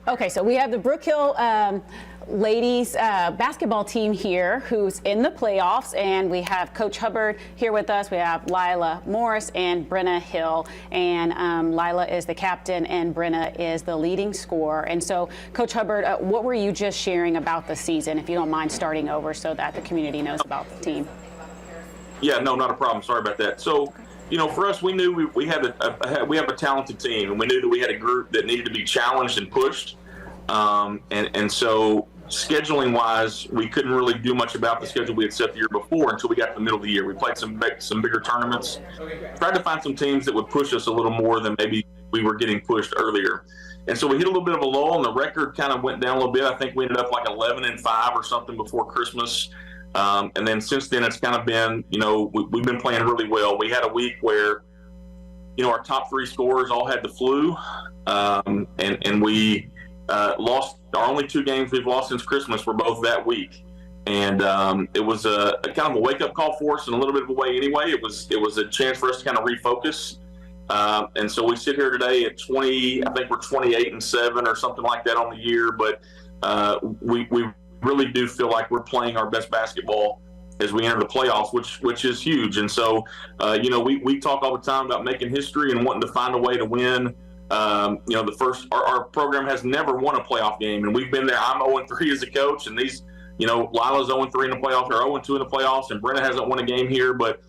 Okay, so we have the Brook Hill ladies basketball team here who's in the playoffs, and we have Coach Hubbard here with us. We have Lila Morris and Brenna Hill, and Lila is the captain and Brenna is the leading scorer. And so, Coach Hubbard, what were you just sharing about the season, if you don't mind starting over so that the community knows about the team? Yeah, no, not a problem. Sorry about that. So, you know, for us, we knew we have a talented team, and we knew that we had a group that needed to be challenged and pushed. And so, scheduling-wise, we couldn't really do much about the schedule we had set the year before until we got to the middle of the year. We played some bigger tournaments, tried to find some teams that would push us a little more than maybe we were getting pushed earlier. And so we hit a little bit of a lull, and the record kind of went down a little bit. I think we ended up like 11-5 or something before Christmas. And then since then, it's kind of been, you know, we've been playing really well. We had a week where, you know, our top three scorers all had the flu, and we lost. Our only two games we've lost since Christmas were both that week. And it was a kind of a wake-up call for us in a little bit of a way anyway. It was a chance for us to kind of refocus. And so we sit here today at 20, I think we're 28-7 or something like that on the year, but we really do feel like we're playing our best basketball as we enter the playoffs, which is huge. And so, you know, we talk all the time about making history and wanting to find a way to win. You know, our program has never won a playoff game, and we've been there. I'm 0-3 as a coach, and these, you know, Lila's 0-3 in the playoffs, or 0-2 in the playoffs, and Brenna hasn't won a game here, but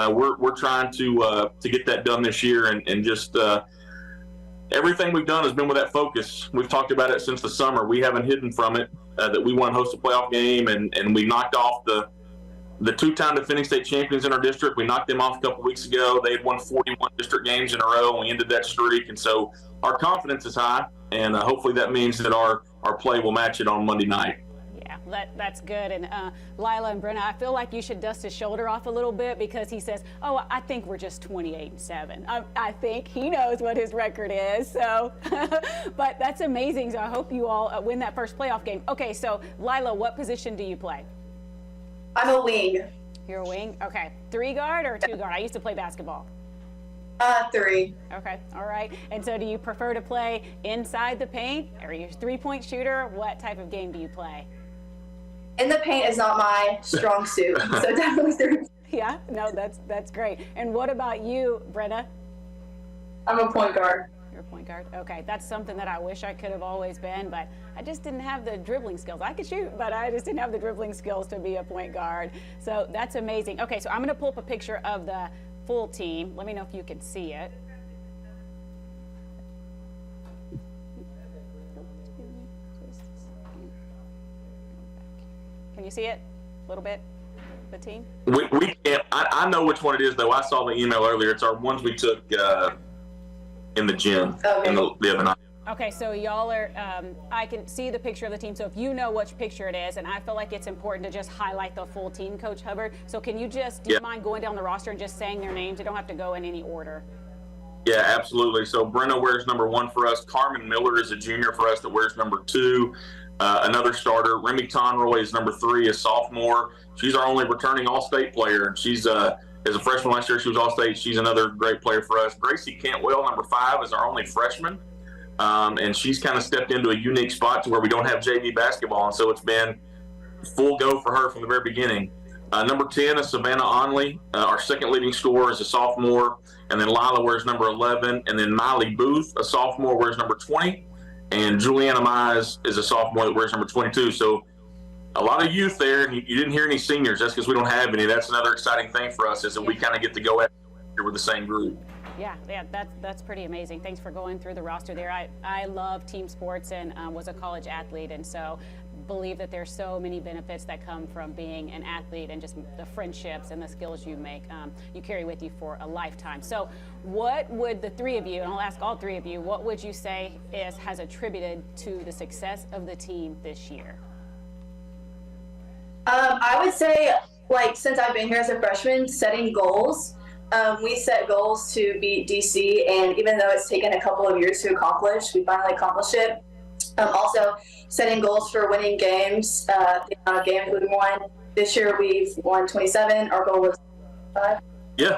we're trying to get that done this year, and just everything we've done has been with that focus. We've talked about it since the summer. We haven't hidden from it that we want to host a playoff game, and we knocked off the two-time defending state champions in our district. We knocked them off a couple weeks ago. They had won 41 district games in a row, and we ended that streak. And so our confidence is high, and hopefully that means that our play will match it on Monday night. Yeah, that's good. And Lila and Brenna, I feel like you should dust his shoulder off a little bit, because he says, oh, I think we're just 28-7. I think he knows what his record is. So, but that's amazing. So I hope you all win that first playoff game. Okay, so Lila, what position do you play? I'm a wing. You're a wing? Okay. 3 guard or 2 guard? I used to play basketball. 3. Okay. All right. And so do you prefer to play inside the paint? Are you a 3-point shooter? What type of game do you play? In the paint is not my strong suit, so definitely 3. Yeah. No, that's great. And what about you, Brenna? I'm a point guard. You're a point guard? Okay. That's something that I wish I could have always been, but I just didn't have the dribbling skills. I could shoot, but I just didn't have the dribbling skills to be a point guard. So that's amazing. Okay, so I'm going to pull up a picture of the full team. Let me know if you can see it. Can you see it a little bit, the team? We can't. I know which one it is, though. I saw the email earlier. It's our ones we took in the gym the other night. Okay, so y'all are, I can see the picture of the team, so if you know which picture it is, and I feel like it's important to just highlight the full team, Coach Hubbard, so can you just, do you mind going down the roster and just saying their names? You don't have to go in any order. Yeah, absolutely. So Brenna wears number 1 for us. Carmen Miller is a junior for us that wears number 2. Another starter, Remy Conroy, is number 3, a sophomore. She's our only returning All-State player, and she's as a freshman last year, she was All-State. She's another great player for us. Gracie Cantwell, number 5, is our only freshman. And she's kind of stepped into a unique spot to where we don't have JV basketball, and so it's been full go for her from the very beginning. Number 10 is Savannah Onley, our second leading scorer, is a sophomore, and then Lila wears number 11, and then Miley Booth, a sophomore, wears number 20, and Juliana Mize is a sophomore that wears number 22. So a lot of youth there, and you didn't hear any seniors. That's because we don't have any. That's another exciting thing for us, is that we kind of get to go at here with the same group. Yeah, that's pretty amazing. Thanks for going through the roster there. I love team sports and was a college athlete, and so believe that there's so many benefits that come from being an athlete, and just the friendships and the skills you make, you carry with you for a lifetime. So what would the 3 of you, and I'll ask all 3 of you, what would you say has attributed to the success of the team this year? I would say, like, since I've been here as a freshman, setting goals. We set goals to beat DC, and even though it's taken a couple of years to accomplish, we finally accomplished it. Also, setting goals for winning games, the amount of games we won. This year we've won 27. Our goal was 5. Yeah.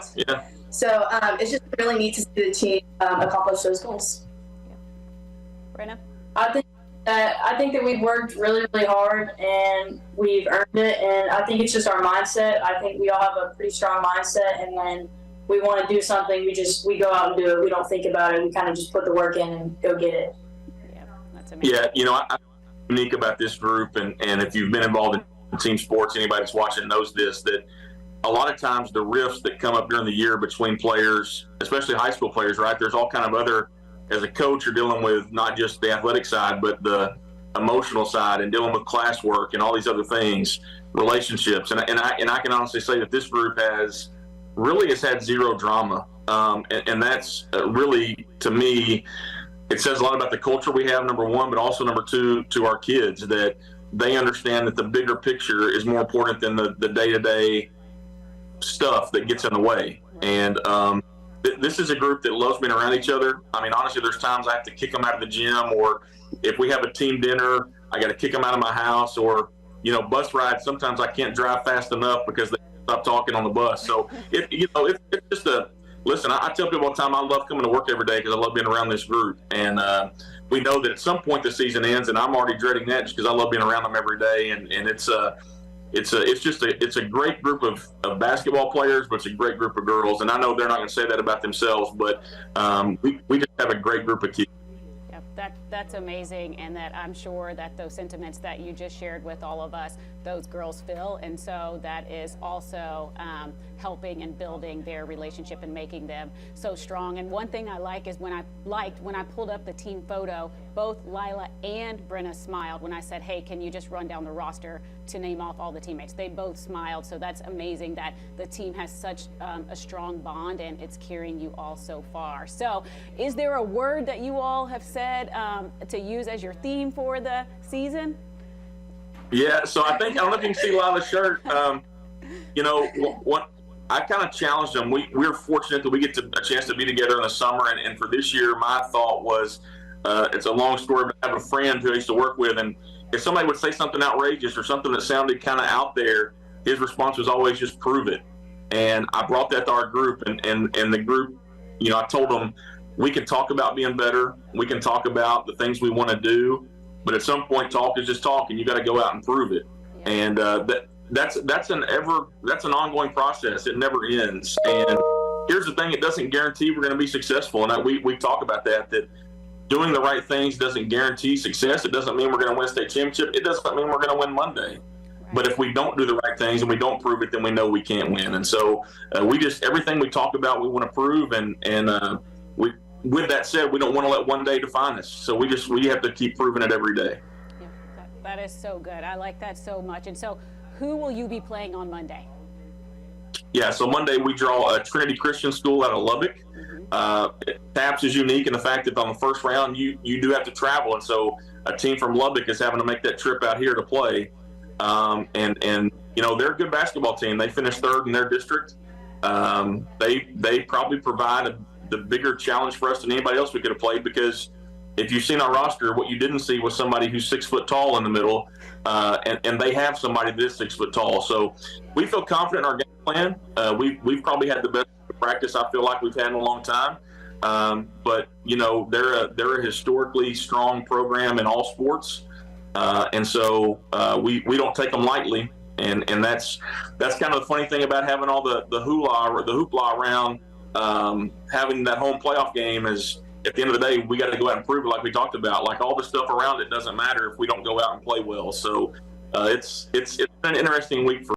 So it's just really neat to see the team accomplish those goals. Brenna? I think I think that we've worked really, really hard and we've earned it. And I think it's just our mindset. I think we all have a pretty strong mindset. And when we want to do something, we go out and do it. We don't think about it. We kind of just put the work in and go get it. Yeah, that's amazing. Yeah, I'm unique about this group. And if you've been involved in team sports, anybody that's watching knows this, that a lot of times the rifts that come up during the year between players, especially high school players, right? There's all kind of other, as a coach, you're dealing with not just the athletic side, but the emotional side and dealing with classwork and all these other things, relationships. And I can honestly say that this group has had zero drama. And that's really, to me, it says a lot about the culture we have, number one, but also number two, to our kids, that they understand that the bigger picture is more important than the day-to-day stuff that gets in the way. And this is a group that loves being around each other. I mean, honestly, there's times I have to kick them out of the gym, or if we have a team dinner, I got to kick them out of my house, or, bus rides. Sometimes I can't drive fast enough because they stop talking on the bus. So, it's just listen, I tell people all the time, I love coming to work every day because I love being around this group. And we know that at some point the season ends, and I'm already dreading that just because I love being around them every day. And it's a great group of basketball players, but it's a great group of girls. And I know they're not going to say that about themselves, but we just have a great group of kids. Yep, that's amazing, and that I'm sure that those sentiments that you just shared with all of us, those girls feel, and so that is also helping and building their relationship and making them so strong. And one thing I like is when I pulled up the team photo, both Lila and Brenna smiled when I said, hey, can you just run down the roster to name off all the teammates? They both smiled, so that's amazing that the team has such a strong bond, and it's carrying you all so far. So is there a word that you all have said to use as your theme for the season? Yeah, so I don't know if you can see Lila's shirt. What I kind of challenged them. We're fortunate that we get a chance to be together in the summer, and for this year, my thought was, it's a long story, but I have a friend who I used to work with, and if somebody would say something outrageous or something that sounded kind of out there, his response was always just prove it. And I brought that to our group, and the group, I told them, we can talk about being better, we can talk about the things we want to do, but at some point, talk is just talk, and you got to go out and prove it. Yeah. And that's an ongoing process. It never ends. And here's the thing: it doesn't guarantee we're going to be successful. And we talk about that doing the right things doesn't guarantee success. It doesn't mean we're going to win a state championship. It doesn't mean we're going to win Monday. But if we don't do the right things and we don't prove it, then we know we can't win. And so everything we talk about, we want to prove. And with that said, we don't want to let one day define us. So we have to keep proving it every day. Yeah, that is so good. I like that so much. And so who will you be playing on Monday? Yeah, so Monday we draw a Trinity Christian School out of Lubbock. TAPS is unique in the fact that on the first round you do have to travel, and so a team from Lubbock is having to make that trip out here to play. And they're a good basketball team. They finished third in their district. They probably provide the bigger challenge for us than anybody else we could have played, because if you've seen our roster, what you didn't see was somebody who's 6 foot tall in the middle, and they have somebody that's 6 foot tall. So we feel confident in our game plan. We've probably had the best practice I feel like we've had in a long time. But they're a historically strong program in all sports, and so we don't take them lightly. And that's kind of the funny thing about having all the hoopla around having that home playoff game is, at the end of the day, we got to go out and prove it, like we talked about. Like, all the stuff around it doesn't matter if we don't go out and play well. So it's been an interesting week for